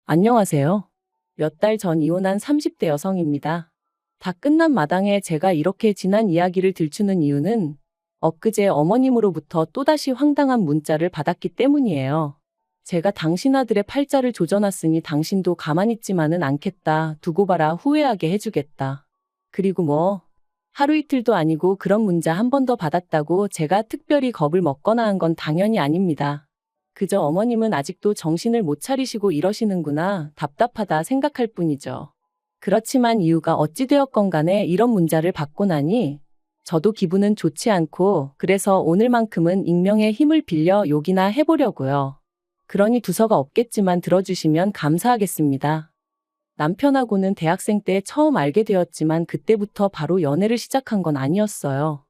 안녕하세요. 몇 달 전 이혼한 30대 여성입니다. 다 끝난 마당에 제가 이렇게 지난 이야기를 들추는 이유는 엊그제 어머님으로부터 또다시 황당한 문자를 받았기 때문이에요. 제가 당신 아들의 팔자를 조져놨으니 당신도 가만히 있지만은 않겠다. 두고 봐라. 후회하게 해주겠다. 그리고 뭐 하루 이틀도 아니고 그런 문자 한 번 더 받았다고 제가 특별히 겁을 먹거나 한 건 당연히 아닙니다. 그저 어머님은 아직도 정신을 못 차리시고 이러시는구나 답답하다 생각할 뿐이죠. 그렇지만 이유가 어찌되었건 간에 이런 문자를 받고 나니 저도 기분은 좋지 않고 그래서 오늘만큼은 익명의 힘을 빌려 욕이나 해보려고요. 그러니 두서가 없겠지만 들어주시면 감사하겠습니다. 남편하고는 대학생 때 처음 알게 되었지만 그때부터 바로 연애를 시작한 건 아니었어요.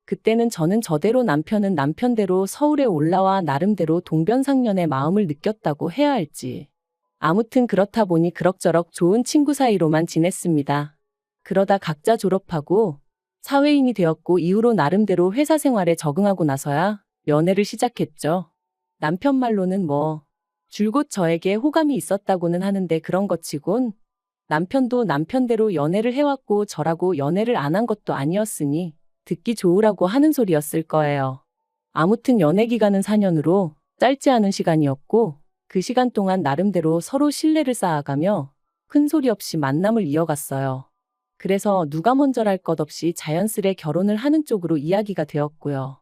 그때는 저는 저대로 남편은 남편대로 서울에 올라와 나름대로 동변상련의 마음을 느꼈다고 해야 할지. 아무튼 그렇다 보니 그럭저럭 좋은 친구 사이로만 지냈습니다. 그러다 각자 졸업하고 사회인이 되었고 이후로 나름대로 회사 생활에 적응하고 나서야 연애를 시작했죠. 남편 말로는 뭐 줄곧 저에게 호감이 있었다고는 하는데 그런 것 치곤 남편도 남편대로 연애를 해왔고 저라고 연애를 안 한 것도 아니었으니 듣기 좋으라고 하는 소리였을 거예요. 아무튼 연애 기간은 4년으로 짧지 않은 시간이었고 그 시간 동안 나름대로 서로 신뢰를 쌓아가며 큰 소리 없이 만남을 이어갔어요. 그래서 누가 먼저랄 것 없이 자연스레 결혼을 하는 쪽으로 이야기가 되었고요.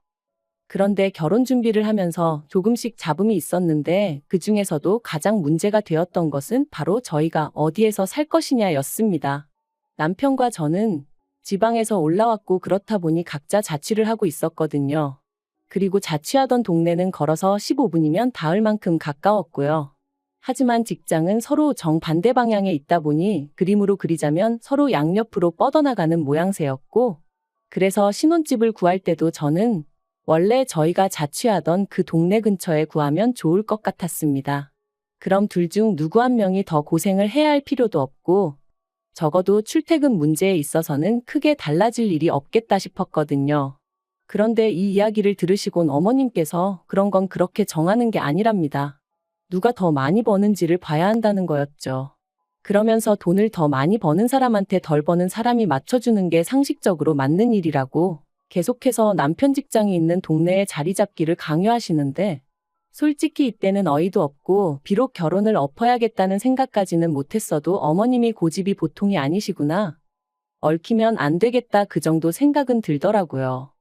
그런데 결혼 준비를 하면서 조금씩 잡음이 있었는데 그 중에서도 가장 문제가 되었던 것은 바로 저희가 어디에서 살 것이냐였습니다. 남편과 저는 지방에서 올라왔고 그렇다 보니 각자 자취를 하고 있었거든요. 그리고 자취하던 동네는 걸어서 15분이면 닿을 만큼 가까웠고요. 하지만 직장은 서로 정반대 방향에 있다 보니 그림으로 그리자면 서로 양옆으로 뻗어나가는 모양새였고 그래서 신혼집을 구할 때도 저는 원래 저희가 자취하던 그 동네 근처에 구하면 좋을 것 같았습니다. 그럼 둘 중 누구 한 명이 더 고생을 해야 할 필요도 없고 적어도 출퇴근 문제에 있어서는 크게 달라질 일이 없겠다 싶었거든요. 그런데 이 이야기를 들으시곤 어머님께서 그런 건 그렇게 정하는 게 아니랍니다. 누가 더 많이 버는지를 봐야 한다는 거였죠. 그러면서 돈을 더 많이 버는 사람한테 덜 버는 사람이 맞춰주는 게 상식적으로 맞는 일이라고 계속해서 남편 직장이 있는 동네에 자리 잡기를 강요하시는데 솔직히 이때는 어이도 없고 비록 결혼을 엎어야겠다는 생각까지는 못했어도 어머님이 고집이 보통이 아니시구나. 얽히면 안 되겠다 그 정도 생각은 들더라고요.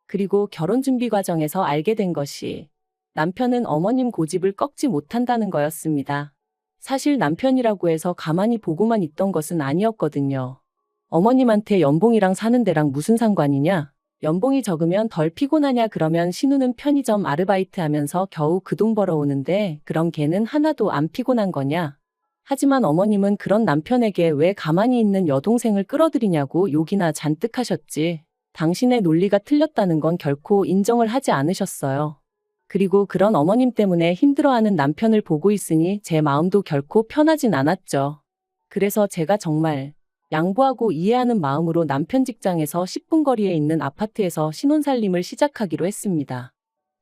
그리고 결혼 준비 과정에서 알게 된 것이 남편은 어머님 고집을 꺾지 못한다는 거였습니다. 사실 남편이라고 해서 가만히 보고만 있던 것은 아니었거든요. 어머님한테 연봉이랑 사는 데랑 무슨 상관이냐? 연봉이 적으면 덜 피곤하냐 그러면 신우는 편의점 아르바이트 하면서 겨우 그 돈 벌어오는데 그럼 걔는 하나도 안 피곤한 거냐? 하지만 어머님은 그런 남편에게 왜 가만히 있는 여동생을 끌어들이냐고 욕이나 잔뜩 하셨지. 당신의 논리가 틀렸다는 건 결코 인정을 하지 않으셨어요. 그리고 그런 어머님 때문에 힘들어하는 남편을 보고 있으니 제 마음도 결코 편하진 않았죠. 그래서 제가 정말 양보하고 이해하는 마음으로 남편 직장에서 10분 거리에 있는 아파트에서 신혼살림을 시작하기로 했습니다.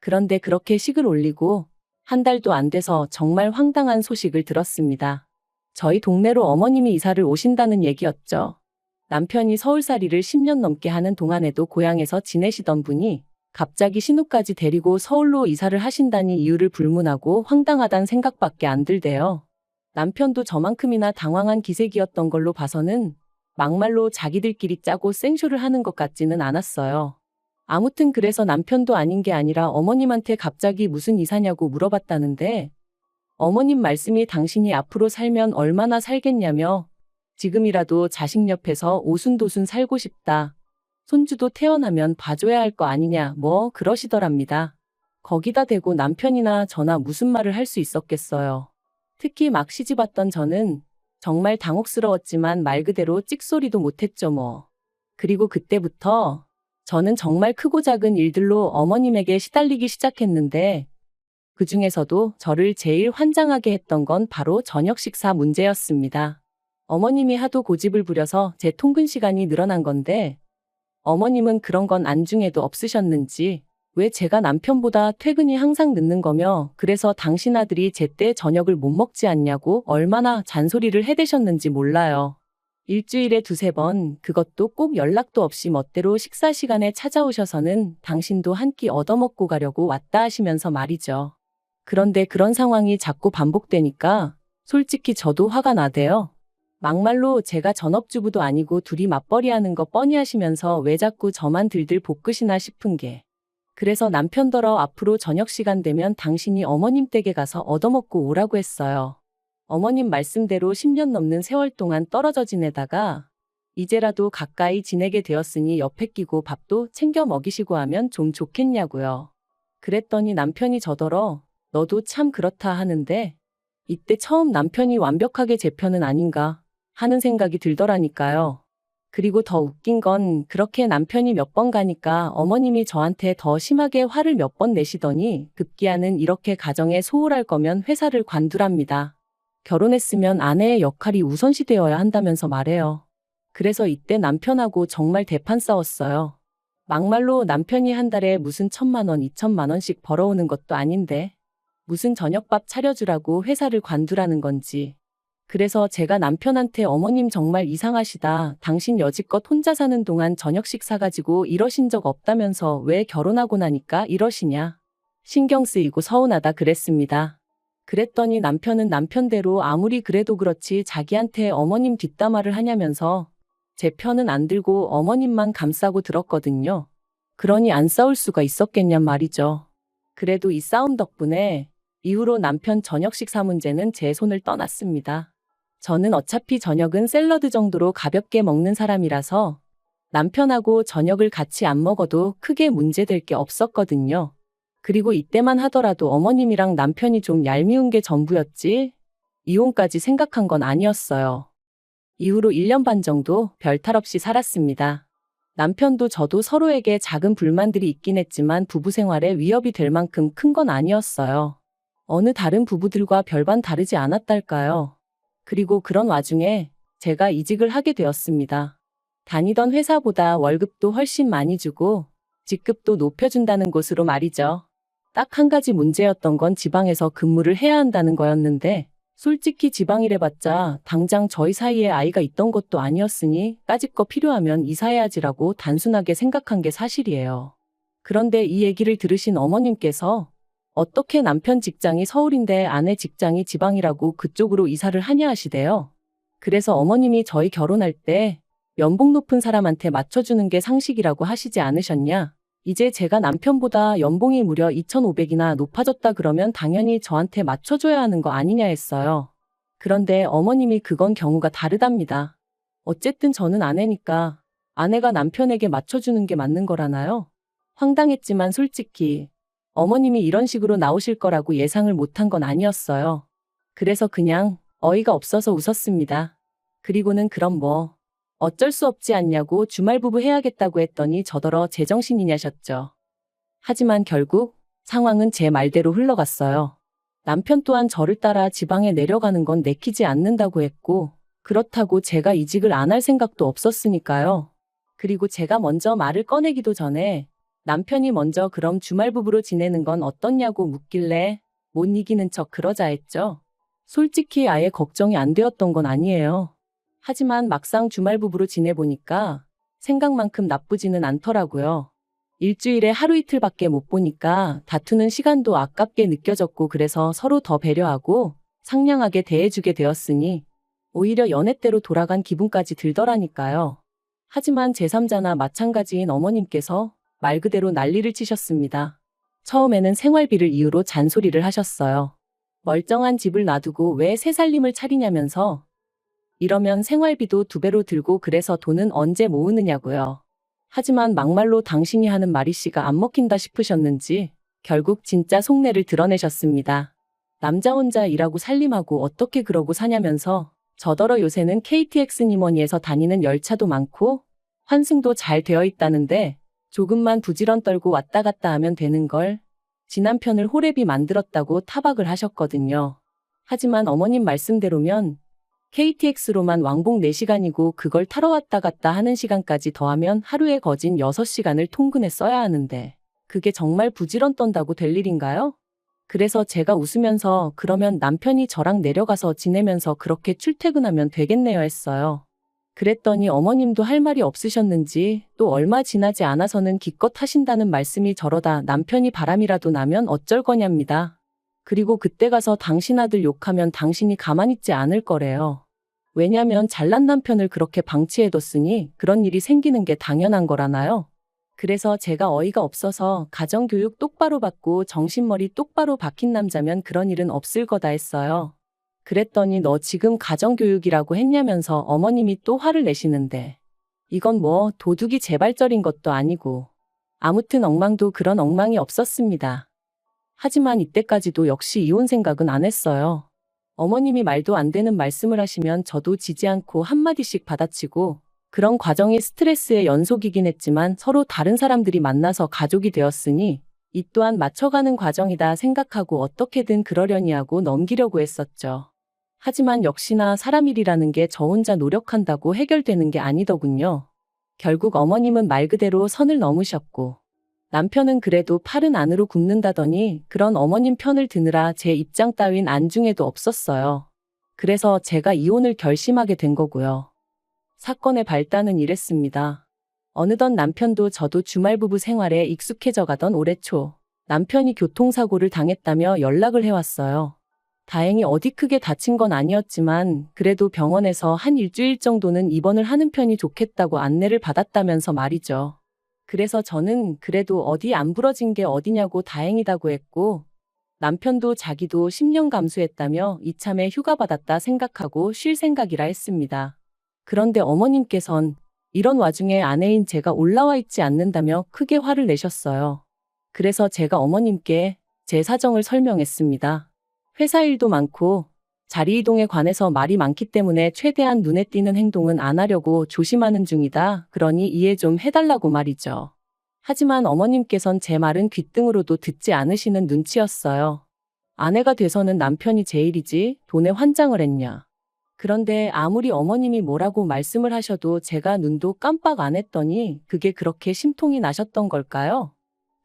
그런데 그렇게 식을 올리고 한 달도 안 돼서 정말 황당한 소식을 들었습니다. 저희 동네로 어머님이 이사를 오신다는 얘기였죠. 남편이 서울살이를 10년 넘게 하는 동안에도 고향에서 지내시던 분이 갑자기 신우까지 데리고 서울로 이사를 하신다니 이유를 불문하고 황당하단 생각밖에 안 들대요. 남편도 저만큼이나 당황한 기색이었던 걸로 봐서는 막말로 자기들끼리 짜고 생쇼를 하는 것 같지는 않았어요. 아무튼 그래서 남편도 아닌 게 아니라 어머님한테 갑자기 무슨 이사냐고 물어봤다는데 어머님 말씀이 당신이 앞으로 살면 얼마나 살겠냐며 지금이라도 자식 옆에서 오순도순 살고 싶다. 손주도 태어나면 봐줘야 할 거 아니냐 뭐 그러시더랍니다. 거기다 대고 남편이나 저나 무슨 말을 할 수 있었겠어요. 특히 막 시집왔던 저는 정말 당혹스러웠지만 말 그대로 찍소리도 못했죠 뭐. 그리고 그때부터 저는 정말 크고 작은 일들로 어머님에게 시달리기 시작했는데 그 중에서도 저를 제일 환장하게 했던 건 바로 저녁 식사 문제였습니다. 어머님이 하도 고집을 부려서 제 통근 시간이 늘어난 건데 어머님은 그런 건 안중에도 없으셨는지 왜 제가 남편보다 퇴근이 항상 늦는 거며 그래서 당신 아들이 제때 저녁을 못 먹지 않냐고 얼마나 잔소리를 해대셨는지 몰라요. 일주일에 두세 번, 그것도 꼭 연락도 없이 멋대로 식사 시간에 찾아오셔서는 당신도 한 끼 얻어먹고 가려고 왔다 하시면서 말이죠. 그런데 그런 상황이 자꾸 반복되니까 솔직히 저도 화가 나대요. 막말로 제가 전업주부도 아니고 둘이 맞벌이 하는 거 뻔히 하시면서 왜 자꾸 저만 들들 볶으시나 싶은 게. 그래서 남편더러 앞으로 저녁 시간 되면 당신이 어머님 댁에 가서 얻어먹고 오라고 했어요. 어머님 말씀대로 10년 넘는 세월 동안 떨어져 지내다가 이제라도 가까이 지내게 되었으니 옆에 끼고 밥도 챙겨 먹이시고 하면 좀 좋겠냐고요. 그랬더니 남편이 저더러 너도 참 그렇다 하는데 이때 처음 남편이 완벽하게 제 편은 아닌가 하는 생각이 들더라니까요. 그리고 더 웃긴 건 그렇게 남편이 몇 번 가니까 어머님이 저한테 더 심하게 화를 몇 번 내시더니 급기야는 이렇게 가정에 소홀할 거면 회사를 관두랍니다. 결혼했으면 아내의 역할이 우선시되어야 한다면서 말해요. 그래서 이때 남편하고 정말 대판 싸웠어요. 막말로 남편이 한 달에 무슨 1,000만 원, 2,000만 원씩 벌어오는 것도 아닌데 무슨 저녁밥 차려주라고 회사를 관두라는 건지. 그래서 제가 남편한테 어머님 정말 이상하시다. 당신 여지껏 혼자 사는 동안 저녁식 사가지고 이러신 적 없다면서 왜 결혼하고 나니까 이러시냐. 신경 쓰이고 서운하다 그랬습니다. 그랬더니 남편은 남편대로 아무리 그래도 그렇지 자기한테 어머님 뒷담화를 하냐면서 제 편은 안 들고 어머님만 감싸고 들었거든요. 그러니 안 싸울 수가 있었겠냔 말이죠. 그래도 이 싸움 덕분에 이후로 남편 저녁 식사 문제는 제 손을 떠났습니다. 저는 어차피 저녁은 샐러드 정도로 가볍게 먹는 사람이라서 남편하고 저녁을 같이 안 먹어도 크게 문제될 게 없었거든요. 그리고 이때만 하더라도 어머님이랑 남편이 좀 얄미운 게 전부였지 이혼까지 생각한 건 아니었어요. 이후로 1년 반 정도 별탈 없이 살았습니다. 남편도 저도 서로에게 작은 불만들이 있긴 했지만 부부 생활에 위협이 될 만큼 큰 건 아니었어요. 어느 다른 부부들과 별반 다르지 않았달까요. 그리고 그런 와중에 제가 이직을 하게 되었습니다. 다니던 회사보다 월급도 훨씬 많이 주고 직급도 높여준다는 곳으로 말이죠. 딱 한 가지 문제였던 건 지방에서 근무를 해야 한다는 거였는데 솔직히 지방이래봤자 당장 저희 사이에 아이가 있던 것도 아니었으니 까짓 거 필요하면 이사해야지라고 단순하게 생각한 게 사실이에요. 그런데 이 얘기를 들으신 어머님께서 어떻게 남편 직장이 서울인데 아내 직장이 지방이라고 그쪽으로 이사를 하냐 하시대요. 그래서 어머님이 저희 결혼할 때 연봉 높은 사람한테 맞춰주는 게 상식이라고 하시지 않으셨냐? 이제 제가 남편보다 연봉이 무려 2,500이나 높아졌다 그러면 당연히 저한테 맞춰줘야 하는 거 아니냐 했어요. 그런데 어머님이 그건 경우가 다르답니다. 어쨌든 저는 아내니까 아내가 남편에게 맞춰주는 게 맞는 거라나요? 황당했지만 솔직히 어머님이 이런 식으로 나오실 거라고 예상을 못한 건 아니었어요. 그래서 그냥 어이가 없어서 웃었습니다. 그리고는 그럼 뭐 어쩔 수 없지 않냐고 주말부부 해야겠다고 했더니 저더러 제정신이냐셨죠. 하지만 결국 상황은 제 말대로 흘러갔어요. 남편 또한 저를 따라 지방에 내려가는 건 내키지 않는다고 했고 그렇다고 제가 이직을 안 할 생각도 없었으니까요. 그리고 제가 먼저 말을 꺼내기도 전에 남편이 먼저 그럼 주말부부로 지내는 건 어떻냐고 묻길래 못 이기는 척 그러자 했죠. 솔직히 아예 걱정이 안 되었던 건 아니에요. 하지만 막상 주말부부로 지내보니까 생각만큼 나쁘지는 않더라고요. 일주일에 하루 이틀밖에 못 보니까 다투는 시간도 아깝게 느껴졌고 그래서 서로 더 배려하고 상냥하게 대해주게 되었으니 오히려 연애 때로 돌아간 기분까지 들더라니까요. 하지만 제3자나 마찬가지인 어머님께서 말 그대로 난리를 치셨습니다. 처음에는 생활비를 이유로 잔소리를 하셨어요. 멀쩡한 집을 놔두고 왜 새 살림을 차리냐면서 이러면 생활비도 2배로 들고 그래서 돈은 언제 모으느냐고요. 하지만 막말로 당신이 하는 말이씨가 안 먹힌다 싶으셨는지 결국 진짜 속내를 드러내셨습니다. 남자 혼자 일하고 살림하고 어떻게 그러고 사냐면서 저더러 요새는 KTX 니머니에서 다니는 열차도 많고 환승도 잘 되어 있다는데 조금만 부지런 떨고 왔다 갔다 하면 되는 걸 지 남편을 호랩이 만들었다고 타박을 하셨거든요. 하지만 어머님 말씀대로면 KTX로만 왕복 4시간이고 그걸 타러 왔다 갔다 하는 시간까지 더하면 하루에 거진 6시간을 통근에 써야 하는데 그게 정말 부지런 떤다고 될 일인가요? 그래서 제가 웃으면서 그러면 남편이 저랑 내려가서 지내면서 그렇게 출퇴근하면 되겠네요 했어요. 그랬더니 어머님도 할 말이 없으셨는지 또 얼마 지나지 않아서는 기껏 하신다는 말씀이 저러다 남편이 바람이라도 나면 어쩔 거냐입니다. 그리고 그때 가서 당신 아들 욕하면 당신이 가만히 있지 않을 거래요. 왜냐면 잘난 남편을 그렇게 방치해뒀으니 그런 일이 생기는 게 당연한 거라나요? 그래서 제가 어이가 없어서 가정교육 똑바로 받고 정신머리 똑바로 박힌 남자면 그런 일은 없을 거다 했어요. 그랬더니 너 지금 가정교육이라고 했냐면서 어머님이 또 화를 내시는데 이건 뭐 도둑이 재발절인 것도 아니고 아무튼 엉망도 그런 엉망이 없었습니다. 하지만 이때까지도 역시 이혼 생각은 안 했어요. 어머님이 말도 안 되는 말씀을 하시면 저도 지지 않고 한마디씩 받아치고 그런 과정이 스트레스의 연속이긴 했지만 서로 다른 사람들이 만나서 가족이 되었으니 이 또한 맞춰가는 과정이다 생각하고 어떻게든 그러려니 하고 넘기려고 했었죠. 하지만 역시나 사람 일이라는 게 저 혼자 노력한다고 해결되는 게 아니더군요. 결국 어머님은 말 그대로 선을 넘으셨고 남편은 그래도 팔은 안으로 굽는다더니 그런 어머님 편을 드느라 제 입장 따윈 안중에도 없었어요. 그래서 제가 이혼을 결심하게 된 거고요. 사건의 발단은 이랬습니다. 어느덧 남편도 저도 주말부부 생활에 익숙해져 가던 올해 초 남편이 교통사고를 당했다며 연락을 해왔어요. 다행히 어디 크게 다친 건 아니었지만 그래도 병원에서 한 일주일 정도는 입원을 하는 편이 좋겠다고 안내를 받았다면서 말이죠. 그래서 저는 그래도 어디 안 부러진 게 어디냐고 다행이다고 했고 남편도 자기도 10년 감수했다며 이참에 휴가 받았다 생각하고 쉴 생각이라 했습니다. 그런데 어머님께선 이런 와중에 아내인 제가 올라와 있지 않는다며 크게 화를 내셨어요. 그래서 제가 어머님께 제 사정을 설명했습니다. 회사 일도 많고 자리 이동에 관해서 말이 많기 때문에 최대한 눈에 띄는 행동은 안 하려고 조심하는 중이다. 그러니 이해 좀 해달라고 말이죠. 하지만 어머님께선 제 말은 귓등으로도 듣지 않으시는 눈치였어요. 아내가 돼서는 남편이 제일이지 돈에 환장을 했냐. 그런데 아무리 어머님이 뭐라고 말씀을 하셔도 제가 눈도 깜빡 안 했더니 그게 그렇게 심통이 나셨던 걸까요?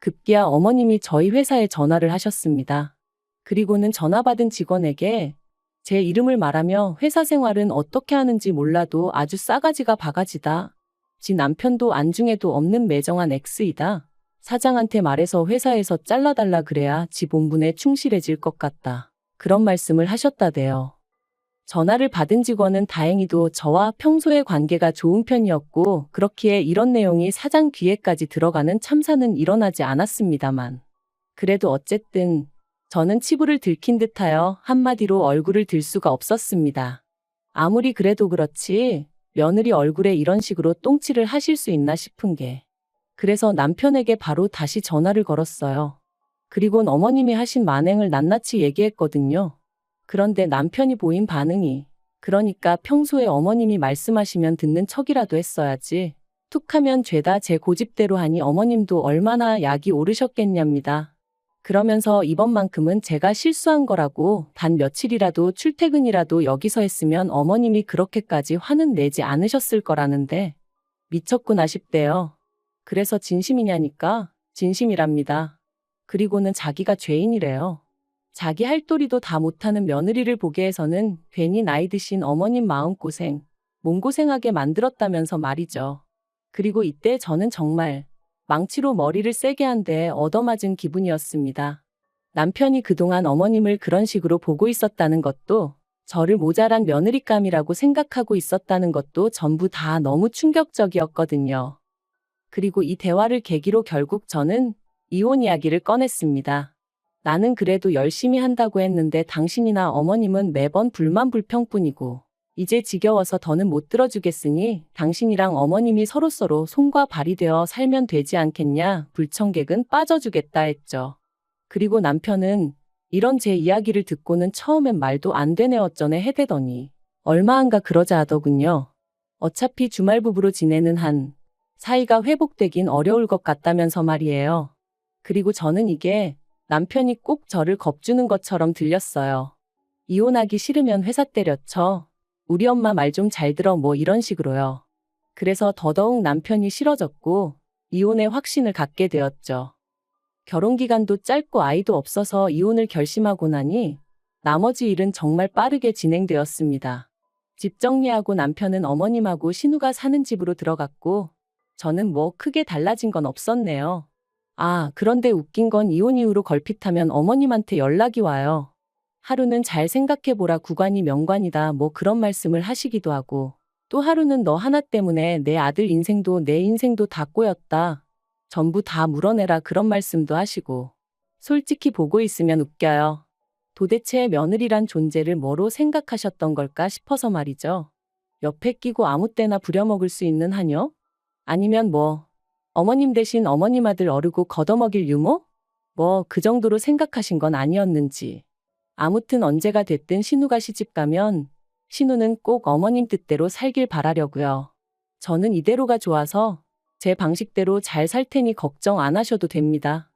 급기야 어머님이 저희 회사에 전화를 하셨습니다. 그리고는 전화 받은 직원에게 제 이름을 말하며 회사 생활은 어떻게 하는지 몰라도 아주 싸가지가 바가지다. 지 남편도 안중에도 없는 매정한 X이다. 사장한테 말해서 회사에서 잘라달라 그래야 지 본분에 충실해질 것 같다. 그런 말씀을 하셨다대요. 전화를 받은 직원은 다행히도 저와 평소에 관계가 좋은 편이었고 그렇기에 이런 내용이 사장 귀에까지 들어가는 참사는 일어나지 않았습니다만 그래도 어쨌든 저는 치부를 들킨 듯하여 한마디로 얼굴을 들 수가 없었습니다. 아무리 그래도 그렇지 며느리 얼굴에 이런 식으로 똥칠을 하실 수 있나 싶은 게 그래서 남편에게 바로 다시 전화를 걸었어요. 그리곤 어머님이 하신 만행을 낱낱이 얘기했거든요. 그런데 남편이 보인 반응이 그러니까 평소에 어머님이 말씀하시면 듣는 척이라도 했어야지 툭하면 죄다 제 고집대로 하니 어머님도 얼마나 약이 오르셨겠냐입니다. 그러면서 이번만큼은 제가 실수한 거라고 단 며칠이라도 출퇴근이라도 여기서 했으면 어머님이 그렇게까지 화는 내지 않으셨을 거라는데 미쳤구나 싶대요. 그래서 진심이냐니까 진심이랍니다. 그리고는 자기가 죄인이래요. 자기 할 도리도 다 못하는 며느리를 보게 해서는 괜히 나이 드신 어머님 마음고생, 몸고생하게 만들었다면서 말이죠. 그리고 이때 저는 정말 망치로 머리를 세게 한 대 얻어맞은 기분이었습니다. 남편이 그동안 어머님을 그런 식으로 보고 있었다는 것도 저를 모자란 며느리감이라고 생각하고 있었다는 것도 전부 다 너무 충격적이었거든요. 그리고 이 대화를 계기로 결국 저는 이혼 이야기를 꺼냈습니다. 나는 그래도 열심히 한다고 했는데 당신이나 어머님은 매번 불만 불평뿐이고 이제 지겨워서 더는 못 들어주겠으니 당신이랑 어머님이 서로서로 손과 발이 되어 살면 되지 않겠냐. 불청객은 빠져주겠다 했죠. 그리고 남편은 이런 제 이야기를 듣고는 처음엔 말도 안 되네 어쩌네 해대더니 얼마 안가 그러자 하더군요. 어차피 주말부부로 지내는 한 사이가 회복되긴 어려울 것 같다면서 말이에요. 그리고 저는 이게 남편이 꼭 저를 겁주는 것처럼 들렸어요. 이혼하기 싫으면 회사 때려쳐. 우리 엄마 말 좀 잘 들어 뭐 이런 식으로요. 그래서 더더욱 남편이 싫어졌고 이혼의 확신을 갖게 되었죠. 결혼 기간도 짧고 아이도 없어서 이혼을 결심하고 나니 나머지 일은 정말 빠르게 진행되었습니다. 집 정리하고 남편은 어머님하고 신우가 사는 집으로 들어갔고 저는 뭐 크게 달라진 건 없었네요. 아, 그런데 웃긴 건 이혼 이후로 걸핏하면 어머님한테 연락이 와요. 하루는 잘 생각해보라 구관이 명관이다 뭐 그런 말씀을 하시기도 하고 또 하루는 너 하나 때문에 내 아들 인생도 내 인생도 다 꼬였다. 전부 다 물어내라 그런 말씀도 하시고 솔직히 보고 있으면 웃겨요. 도대체 며느리란 존재를 뭐로 생각하셨던 걸까 싶어서 말이죠. 옆에 끼고 아무 때나 부려먹을 수 있는 하녀? 아니면 뭐 어머님 대신 어머님 아들 어르고 걷어먹일 유모? 뭐 그 정도로 생각하신 건 아니었는지. 아무튼 언제가 됐든 신우가 시집 가면 신우는 꼭 어머님 뜻대로 살길 바라려고요. 저는 이대로가 좋아서 제 방식대로 잘 살 테니 걱정 안 하셔도 됩니다.